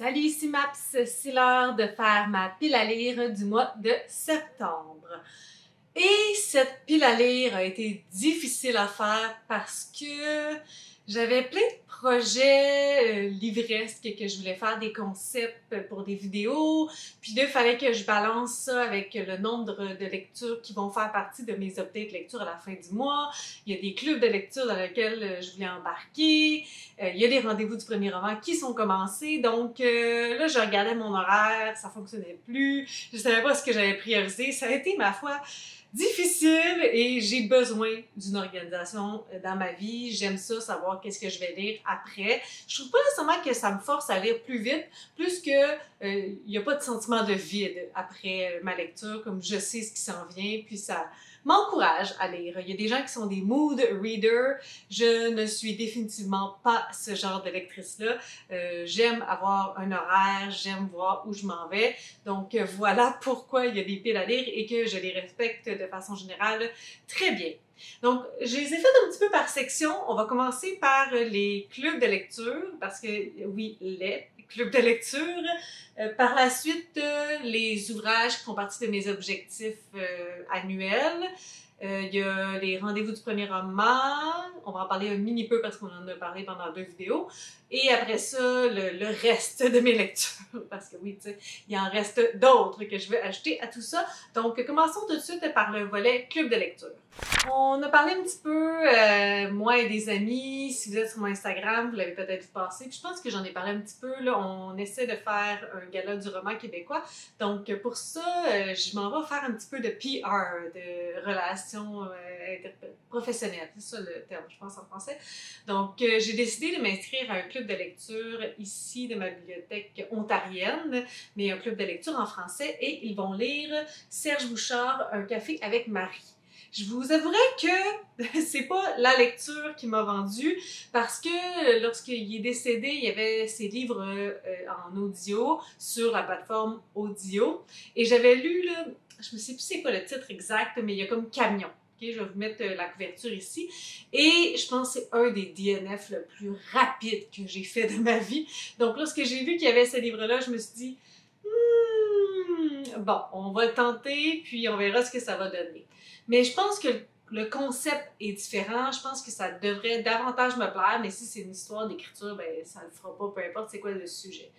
Salut, ici Maps, c'est l'heure de faire ma pile à lire du mois de septembre. Et cette pile à lire a été difficile à faire parce que j'avais plein de projets livresques que je voulais faire, des concepts pour des vidéos, puis là, il fallait que je balance ça avec le nombre de lectures qui vont faire partie de mes updates lecture à la fin du mois. Il y a des clubs de lecture dans lesquels je voulais embarquer. Il y a des rendez-vous du premier roman qui sont commencés. Donc là, je regardais mon horaire, ça fonctionnait plus. Je savais pas ce que j'avais priorisé. Ça a été, ma foi, difficile et j'ai besoin d'une organisation dans ma vie. J'aime ça, savoir qu'est-ce que je vais lire après. Je trouve pas nécessairement que ça me force à lire plus vite, plus que il n'y a pas de sentiment de vide après ma lecture, comme je sais ce qui s'en vient, puis ça m'encourage à lire. Il y a des gens qui sont des mood readers. Je ne suis définitivement pas ce genre de lectrice-là. J'aime avoir un horaire, j'aime voir où je m'en vais. Donc voilà pourquoi il y a des piles à lire et que je les respecte de façon générale très bien. Donc, je les ai faites un petit peu par section. On va commencer par les clubs de lecture, parce que oui, les clubs de lecture. Par la suite, les ouvrages qui font partie de mes objectifs annuels. Il y a les rendez-vous du premier roman. On va en parler un mini peu parce qu'on en a parlé pendant 2 vidéos. Et après ça, le reste de mes lectures. Parce que oui, tu sais, il en reste d'autres que je veux ajouter à tout ça. Donc, commençons tout de suite par le volet club de lecture. On a parlé un petit peu, moi et des amis. Si vous êtes sur mon Instagram, vous l'avez peut-être vu passer. Puis je pense que j'en ai parlé un petit peu. Là, on essaie de faire un gala du roman québécois. Donc, pour ça, je m'en vais faire un petit peu de PR, de relations professionnelles. C'est ça le terme, je pense, en français. Donc, j'ai décidé de m'inscrire à un club de lecture ici de ma bibliothèque ontarienne, mais un club de lecture en français. Et ils vont lire Serge Bouchard, Un café avec Marie. Je vous avouerai que c'est pas la lecture qui m'a vendue parce que lorsqu'il est décédé, il y avait ses livres en audio sur la plateforme audio et j'avais lu, là, je me sais plus c'est quoi le titre exact, mais il y a comme Camion. Okay, je vais vous mettre la couverture ici. Et je pense que c'est un des DNF le plus rapide que j'ai fait de ma vie. Donc lorsque j'ai vu qu'il y avait ce livre-là, je me suis dit bon, on va le tenter, puis on verra ce que ça va donner. Mais je pense que le concept est différent. Je pense que ça devrait davantage me plaire, mais si c'est une histoire d'écriture, ben ça le fera pas, peu importe c'est quoi le sujet.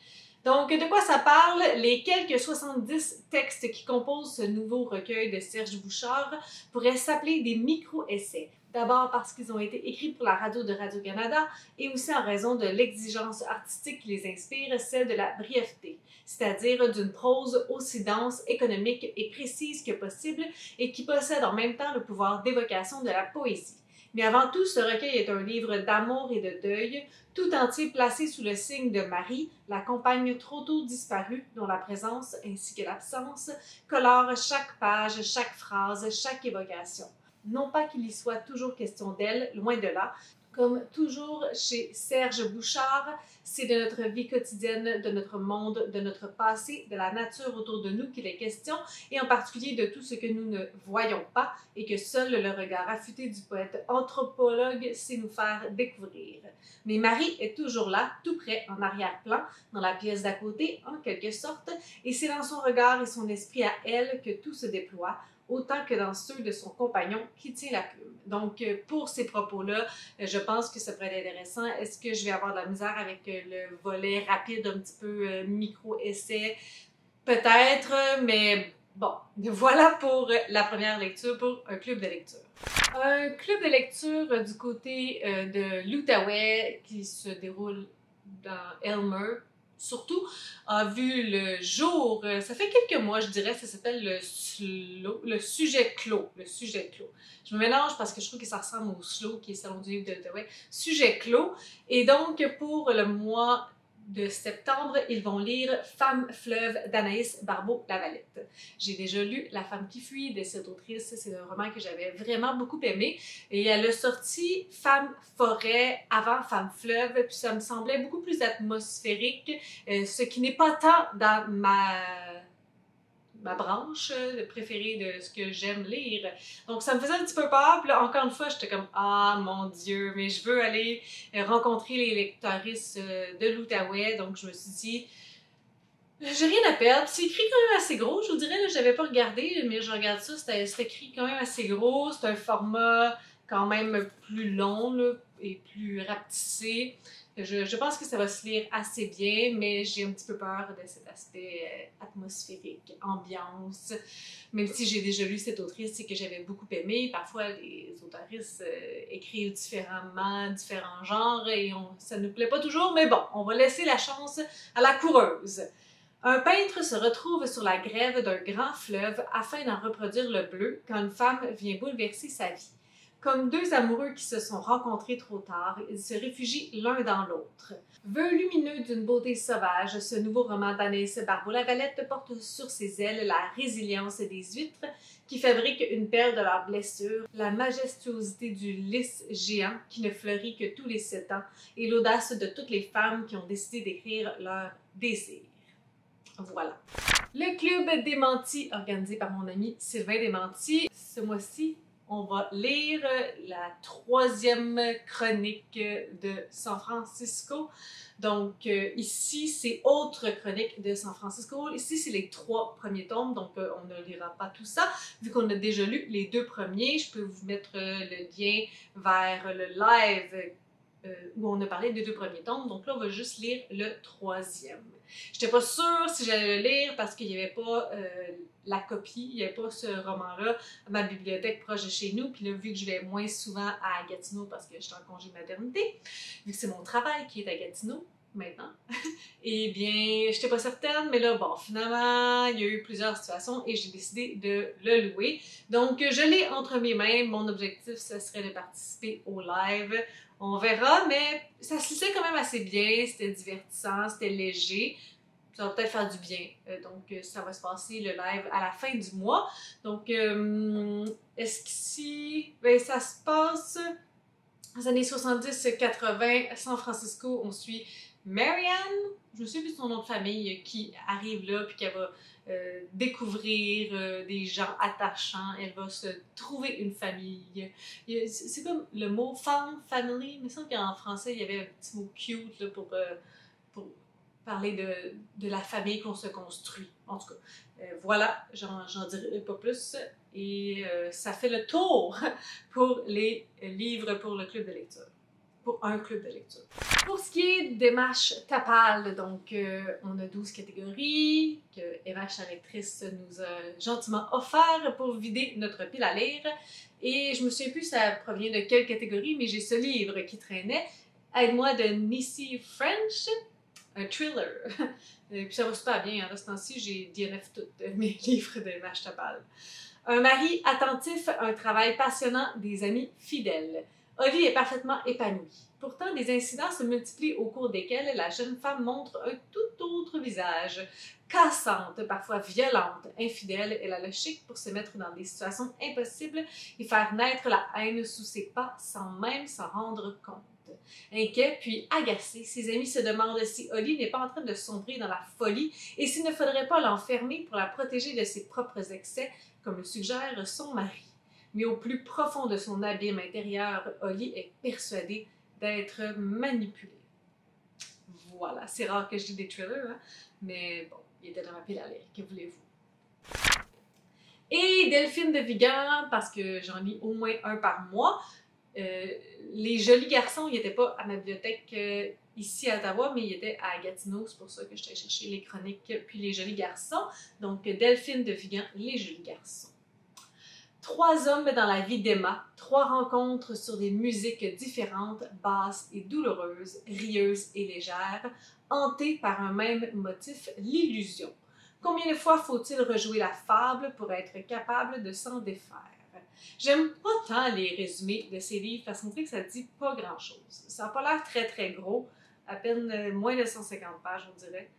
Donc, de quoi ça parle? Les quelques 70 textes qui composent ce nouveau recueil de Serge Bouchard pourraient s'appeler des micro-essais. D'abord parce qu'ils ont été écrits pour la radio de Radio-Canada et aussi en raison de l'exigence artistique qui les inspire, celle de la brièveté, c'est-à-dire d'une prose aussi dense, économique et précise que possible et qui possède en même temps le pouvoir d'évocation de la poésie. Mais avant tout, ce recueil est un livre d'amour et de deuil, tout entier placé sous le signe de Marie, la compagne trop tôt disparue, dont la présence ainsi que l'absence colore chaque page, chaque phrase, chaque évocation. Non pas qu'il y soit toujours question d'elle, loin de là. Comme toujours chez Serge Bouchard, c'est de notre vie quotidienne, de notre monde, de notre passé, de la nature autour de nous qu'il est question, et en particulier de tout ce que nous ne voyons pas et que seul le regard affûté du poète anthropologue sait nous faire découvrir. Mais Marie est toujours là, tout près, en arrière-plan, dans la pièce d'à côté, en quelque sorte, et c'est dans son regard et son esprit à elle que tout se déploie, autant que dans ceux de son compagnon qui tient la plume. Donc, pour ces propos-là, je pense que ça pourrait être intéressant. Est-ce que je vais avoir de la misère avec le volet rapide, un petit peu micro-essai? Peut-être, mais bon, voilà pour la première lecture pour un club de lecture. Un club de lecture du côté de l'Outaouais qui se déroule dans Elmer, surtout, a vu le jour, ça fait quelques mois, je dirais, ça s'appelle le sujet clos. Le sujet clos. Je me mélange parce que je trouve que ça ressemble au slow qui est Salon du livre de l'Outaouais. Sujet clos. Et donc, pour le mois de septembre, ils vont lire Femme fleuve d'Anaïs Barbeau-Lavalette. J'ai déjà lu La femme qui fuit de cette autrice. C'est un roman que j'avais vraiment beaucoup aimé. Et elle a sorti Femme forêt avant Femme fleuve, puis ça me semblait beaucoup plus atmosphérique, ce qui n'est pas tant dans ma branche préférée de ce que j'aime lire. Donc ça me faisait un petit peu peur, puis là encore une fois j'étais comme ah mon Dieu, mais je veux aller rencontrer les lectrices de l'Outaouais, donc je me suis dit j'ai rien à perdre. C'est écrit quand même assez gros, je vous dirais, je n'avais pas regardé, mais je regarde ça, c'est écrit quand même assez gros, c'est un format quand même plus long là, et plus rapetissé. Je pense que ça va se lire assez bien, mais j'ai un petit peu peur de cet aspect atmosphérique, ambiance. Même si j'ai déjà lu cette autrice et que j'avais beaucoup aimé, parfois les autoristes écrivent différemment, différents genres, et ça ne nous plaît pas toujours, mais bon, on va laisser la chance à la coureuse. Un peintre se retrouve sur la grève d'un grand fleuve afin d'en reproduire le bleu quand une femme vient bouleverser sa vie. Comme deux amoureux qui se sont rencontrés trop tard, ils se réfugient l'un dans l'autre. Vœu lumineux d'une beauté sauvage, ce nouveau roman d'Anaïs Barbeau-Lavalette porte sur ses ailes la résilience des huîtres qui fabriquent une perle de leurs blessures, la majestuosité du lys géant qui ne fleurit que tous les 7 ans et l'audace de toutes les femmes qui ont décidé d'écrire leur désir. Voilà. Le Club des Mentis, organisé par mon ami Sylvain Desmentis. Ce mois-ci, on va lire la 3e chronique de San Francisco. Donc ici, c'est autre chronique de San Francisco. Ici, c'est les 3 premiers tomes, donc on ne lira pas tout ça. Vu qu'on a déjà lu les 2 premiers, je peux vous mettre le lien vers le live où on a parlé des 2 premiers tomes. Donc là, on va juste lire le 3e. J'étais pas sûre si j'allais le lire parce qu'il n'y avait pas la copie, il n'y avait pas ce roman-là à ma bibliothèque proche de chez nous. Puis là, vu que je vais moins souvent à Gatineau parce que je suis en congé maternité, vu que c'est mon travail qui est à Gatineau maintenant, eh bien, j'étais pas certaine, mais là, bon, finalement, il y a eu plusieurs situations et j'ai décidé de le louer. Donc, je l'ai entre mes mains. Mon objectif, ce serait de participer au live. On verra, mais ça se lisait quand même assez bien, c'était divertissant, c'était léger. Ça va peut-être faire du bien. Donc, ça va se passer le live à la fin du mois. Donc, est-ce qu'ici, ben, ça se passe dans les années 70-80, San Francisco, on suit Marianne, je me souviens plus de son nom de famille, qui arrive là, puis qu'elle va découvrir des gens attachants, elle va se trouver une famille. C'est comme le mot femme, family, il me semble qu'en français, il y avait un petit mot cute là, pour parler de la famille qu'on se construit. En tout cas, voilà, j'en dirai pas plus. Et ça fait le tour pour les livres pour le club de lecture. Pour un club de lecture. Pour ce qui est des mâches tapales, donc on a 12 catégories que Eva Charrettrice nous a gentiment offert pour vider notre pile à lire. Et je me souviens plus ça provient de quelle catégorie, mais j'ai ce livre qui traînait. Aide-moi de Nissy French, un thriller. Et puis ça va super bien, hein. De ce temps-ci, j'ai DNF tous mes livres de mâches tapales. Un mari attentif, un travail passionnant, des amis fidèles. Holly est parfaitement épanouie. Pourtant, des incidents se multiplient au cours desquels la jeune femme montre un tout autre visage. Cassante, parfois violente, infidèle, elle a le chic pour se mettre dans des situations impossibles et faire naître la haine sous ses pas sans même s'en rendre compte. Inquiet puis agacé, ses amis se demandent si Holly n'est pas en train de sombrer dans la folie et s'il ne faudrait pas l'enfermer pour la protéger de ses propres excès, comme le suggère son mari. Mais au plus profond de son abîme intérieur, Holly est persuadée d'être manipulée. Voilà, c'est rare que je lis des thrillers, hein? Mais bon, il était dans ma pile à lire, que voulez-vous? Et Delphine de Vigan, parce que j'en lis au moins un par mois. Les Jolis Garçons, ils n'étaient pas à ma bibliothèque ici à Ottawa, mais ils étaient à Gatineau, c'est pour ça que j'étais chercher les chroniques puis les Jolis Garçons. Donc Delphine de Vigan, les Jolis Garçons. 3 hommes dans la vie d'Emma, 3 rencontres sur des musiques différentes, basses et douloureuses, rieuses et légères, hantées par un même motif, l'illusion. Combien de fois faut-il rejouer la fable pour être capable de s'en défaire? J'aime pas tant les résumés de ces livres parce qu'on dirait que ça dit pas grand-chose. Ça n'a pas l'air très très gros, à peine moins de 150 pages on dirait,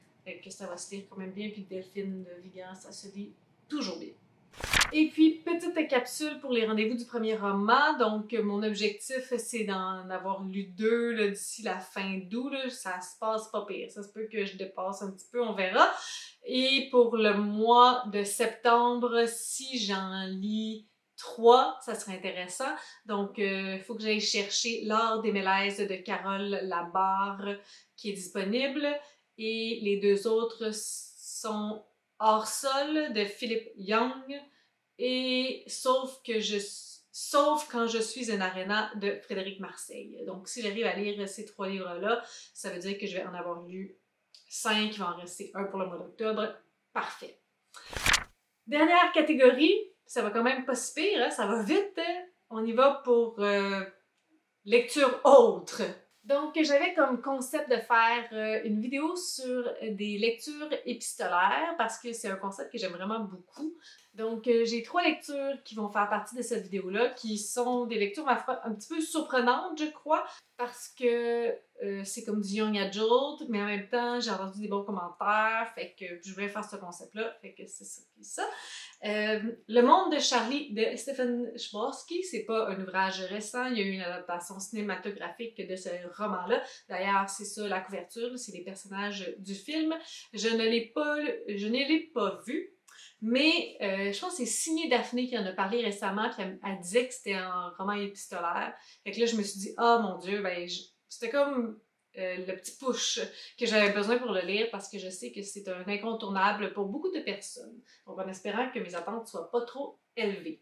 que ça va se lire quand même bien, puis Delphine de Vigan, ça se lit toujours bien. Et puis, petite capsule pour les rendez-vous du premier roman. Donc, mon objectif, c'est d'en avoir lu 2 d'ici la fin d'août. Ça se passe pas pire. Ça se peut que je dépasse un petit peu, on verra. Et pour le mois de septembre, si j'en lis 3, ça serait intéressant. Donc, il faut que j'aille chercher L'Art des Mélèzes de Carole Labarre qui est disponible. Et les 2 autres sont Hors sol de Philippe Young et Sauf quand je suis une arena de Frédéric Marseille. Donc, si j'arrive à lire ces 3 livres-là, ça veut dire que je vais en avoir lu 5, il va en rester 1 pour le mois d'octobre. Parfait. Dernière catégorie, ça va quand même pas si pire, hein? Ça va vite. Hein? On y va pour lecture autre. Donc, j'avais comme concept de faire une vidéo sur des lectures épistolaires parce que c'est un concept que j'aime vraiment beaucoup. Donc, j'ai 3 lectures qui vont faire partie de cette vidéo-là, qui sont des lectures, ma foi, un petit peu surprenantes, je crois, parce que c'est comme du young adult, mais en même temps, j'ai entendu des bons commentaires, fait que je voulais faire ce concept-là, fait que c'est ça qui est ça. Le monde de Charlie de Stephen Chbosky, c'est pas un ouvrage récent, il y a eu une adaptation cinématographique de ce roman-là. D'ailleurs, c'est ça la couverture, c'est les personnages du film. Je ne l'ai pas vu. Mais je pense que c'est Signé Daphné qui en a parlé récemment, puis elle disait que c'était un roman épistolaire. Fait que là, je me suis dit, ah mon Dieu, ben, c'était comme le petit push que j'avais besoin pour le lire parce que je sais que c'est un incontournable pour beaucoup de personnes. Donc, en espérant que mes attentes ne soient pas trop élevées.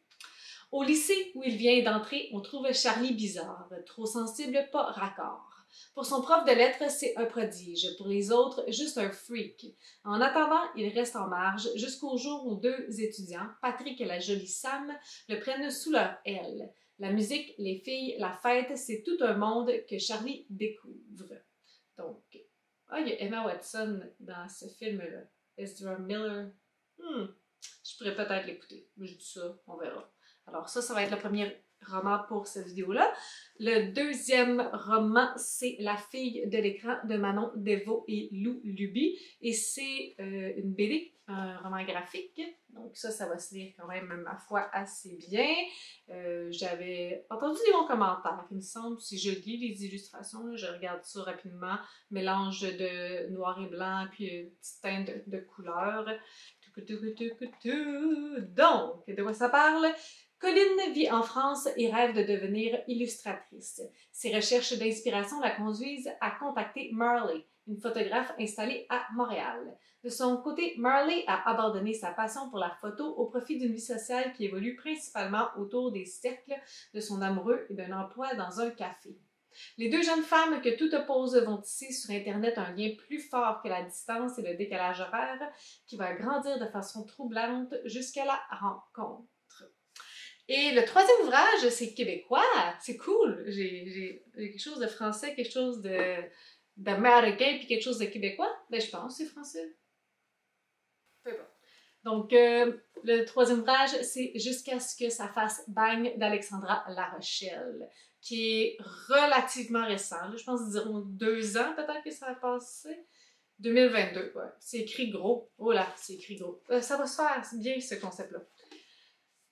Au lycée où il vient d'entrer, on trouve Charlie bizarre, trop sensible, pas raccord. Pour son prof de lettres, c'est un prodige. Pour les autres, juste un freak. En attendant, il reste en marge jusqu'au jour où 2 étudiants, Patrick et la jolie Sam, le prennent sous leur aile. La musique, les filles, la fête, c'est tout un monde que Charlie découvre. Donc, il y a Emma Watson dans ce film-là. Ezra Miller. Je pourrais peut-être l'écouter. Je dis ça, on verra. Alors ça va être le premier roman pour cette vidéo-là. Le deuxième roman, c'est La fille de l'écran de Manon Devaux et Lou Luby. Et c'est une BD, un roman graphique. Donc ça va se lire quand même, ma foi, assez bien. J'avais entendu des bons commentaires, il me semble. Si je lis les illustrations, là, je regarde ça rapidement. Mélange de noir et blanc, puis une petite teinte de couleur. Donc, de quoi ça parle? Colline vit en France et rêve de devenir illustratrice. Ses recherches d'inspiration la conduisent à contacter Marley, une photographe installée à Montréal. De son côté, Marley a abandonné sa passion pour la photo au profit d'une vie sociale qui évolue principalement autour des cercles de son amoureux et d'un emploi dans un café. Les 2 jeunes femmes que tout oppose vont tisser sur Internet un lien plus fort que la distance et le décalage horaire qui va grandir de façon troublante jusqu'à la rencontre. Et le 3e ouvrage, c'est québécois. C'est cool. J'ai quelque chose de français, quelque chose d'américain, puis quelque chose de québécois. Ben, je pense que c'est français. Peu importe. Donc, le 3e ouvrage, c'est Jusqu'à ce que ça fasse bang d'Alexandra Larochelle, qui est relativement récent. Là, je pense diront 2 ans peut-être que ça a passé. 2022, ouais. C'est écrit gros. Oh là, c'est écrit gros. Ça va se faire, c'est bien ce concept-là.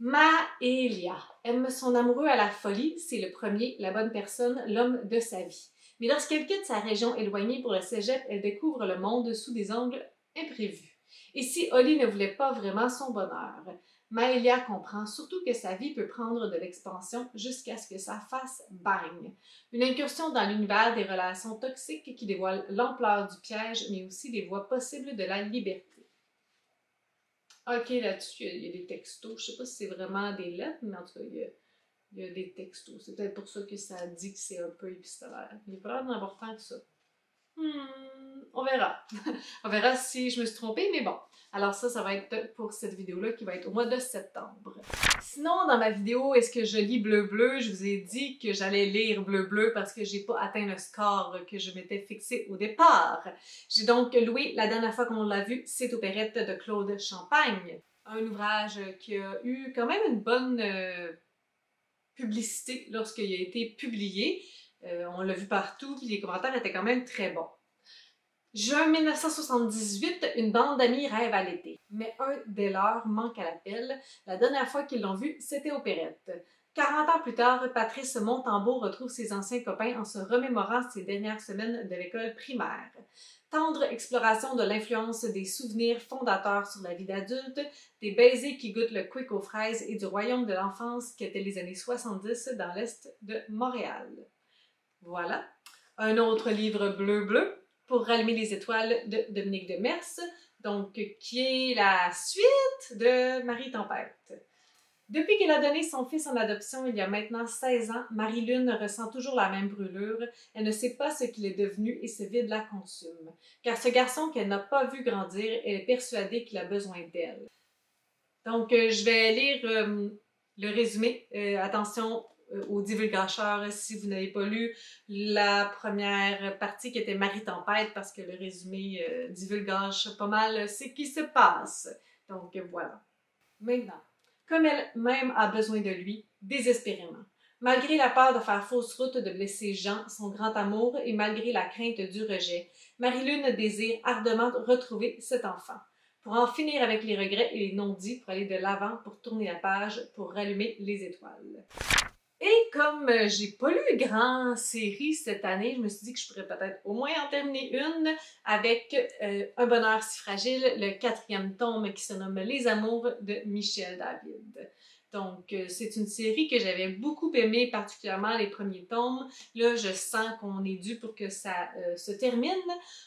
Maëlia aime son amoureux à la folie, c'est le premier, la bonne personne, l'homme de sa vie. Mais lorsqu'elle quitte sa région éloignée pour le cégep, elle découvre le monde sous des angles imprévus. Et si Holly ne voulait pas vraiment son bonheur, Maëlia comprend surtout que sa vie peut prendre de l'expansion jusqu'à ce que ça fasse bang. Une incursion dans l'univers des relations toxiques qui dévoile l'ampleur du piège, mais aussi les voies possibles de la liberté. Ok, là-dessus, il y a des textos. Je sais pas si c'est vraiment des lettres, mais en tout cas, il y a des textos. C'est peut-être pour ça que ça dit que c'est un peu épistolaire. Il n'est pas l'air d'en avoir tant que ça. On verra. On verra si je me suis trompée, mais bon. Alors ça va être pour cette vidéo-là qui va être au mois de septembre. Sinon, dans ma vidéo « Est-ce que je lis bleu-bleu », je vous ai dit que j'allais lire bleu-bleu parce que j'ai pas atteint le score que je m'étais fixé au départ. J'ai donc loué, la dernière fois qu'on l'a vu, C'est opérette de Claude Champagne. Un ouvrage qui a eu quand même une bonne publicité lorsqu'il a été publié. On l'a vu partout, puis les commentaires étaient quand même très bons. Juin 1978, une bande d'amis rêve à l'été. Mais un des leurs manque à l'appel. La dernière fois qu'ils l'ont vu, c'était aux Pérettes. 40 ans plus tard, Patrice Montembeault retrouve ses anciens copains en se remémorant ses dernières semaines de l'école primaire. Tendre exploration de l'influence des souvenirs fondateurs sur la vie d'adulte, des baisers qui goûtent le quick aux fraises et du royaume de l'enfance qui était les années 70 dans l'est de Montréal. Voilà. Un autre livre bleu pour rallumer les étoiles de Dominique Demers, donc qui est la suite de Marie Tempête. Depuis qu'elle a donné son fils en adoption il y a maintenant 16 ans, Marie-Lune ressent toujours la même brûlure. Elle ne sait pas ce qu'il est devenu et ce vide la consume. Car ce garçon qu'elle n'a pas vu grandir, elle est persuadée qu'il a besoin d'elle. Donc, je vais lire le résumé. Attention aux divulgateurs si vous n'avez pas lu la première partie qui était Marie Tempête, parce que le résumé divulgage pas mal ce qui se passe. Donc, voilà. Maintenant, comme elle-même a besoin de lui, désespérément. Malgré la peur de faire fausse route, de blesser Jean, son grand amour, et malgré la crainte du rejet, Marie-Lune désire ardemment retrouver cet enfant, pour en finir avec les regrets et les non-dits, pour aller de l'avant, pour tourner la page, pour rallumer les étoiles. Et comme j'ai pas lu grand série cette année, je me suis dit que je pourrais peut-être au moins en terminer une avec Un bonheur si fragile, le 4e tome qui se nomme Les amours de Michel David. Donc, c'est une série que j'avais beaucoup aimée, particulièrement les premiers tomes. Là, je sens qu'on est dû pour que ça se termine.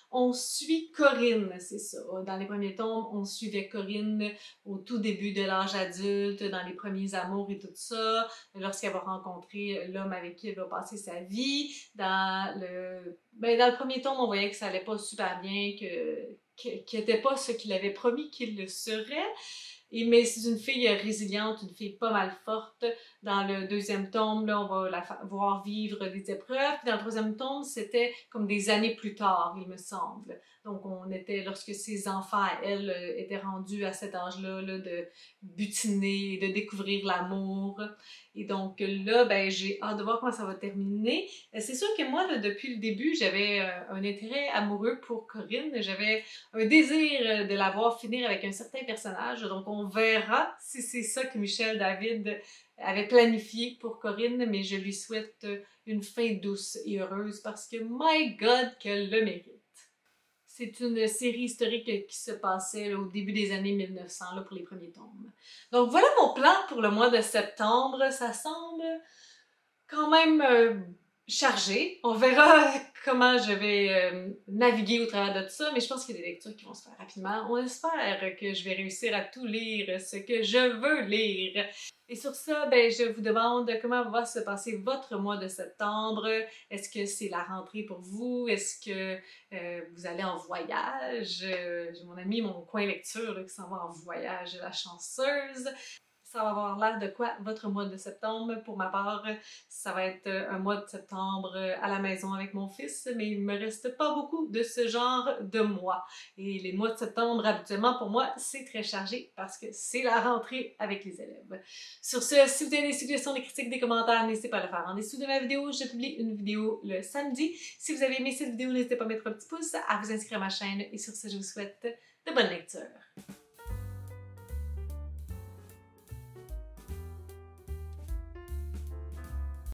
On suit Corinne, c'est ça. Dans les premiers tomes, on suivait Corinne au tout début de l'âge adulte, dans les premiers amours et tout ça, lorsqu'elle va rencontrer l'homme avec qui elle va passer sa vie. Dans le premier tome, on voyait que ça allait pas super bien, qu'il n'était pas ce qu'il avait promis qu'il le serait. Mais c'est une fille résiliente, une fille pas mal forte. Dans le 2e tome, là, on va la voir vivre des épreuves. Puis dans le 3e tome, c'était comme des années plus tard, il me semble. Donc, on était, lorsque ses enfants, elle, étaient rendus à cet âge-là, là, de butiner, de découvrir l'amour. Et donc là, ben, j'ai hâte de voir comment ça va terminer. C'est sûr que moi, là, depuis le début, j'avais un intérêt amoureux pour Corinne. J'avais un désir de la voir finir avec un certain personnage. Donc, on verra si c'est ça que Michel David avait planifié pour Corinne, mais je lui souhaite une fin douce et heureuse parce que, my God, qu'elle le mérite. C'est une série historique qui se passait là, au début des années 1900 là, pour les premiers tomes. Donc, voilà mon plan pour le mois de septembre. Ça semble quand même chargé. On verra comment je vais naviguer au travers de tout ça, mais je pense qu'il y a des lectures qui vont se faire rapidement. On espère que je vais réussir à tout lire ce que je veux lire. Et sur ça, ben, je vous demande comment va se passer votre mois de septembre. Est-ce que c'est la rentrée pour vous? Est-ce que vous allez en voyage? J'ai mon ami, mon coin lecture là, qui s'en va en voyage, la chanceuse. Ça va avoir l'air de quoi votre mois de septembre? Pour ma part, ça va être un mois de septembre à la maison avec mon fils, mais il me reste pas beaucoup de ce genre de mois. Et les mois de septembre, habituellement, pour moi, c'est très chargé parce que c'est la rentrée avec les élèves. Sur ce, si vous avez des suggestions, des critiques, des commentaires, n'hésitez pas à le faire en dessous de ma vidéo. Je publie une vidéo le samedi. Si vous avez aimé cette vidéo, n'hésitez pas à mettre un petit pouce, à vous inscrire à ma chaîne. Et sur ce, je vous souhaite de bonnes lectures.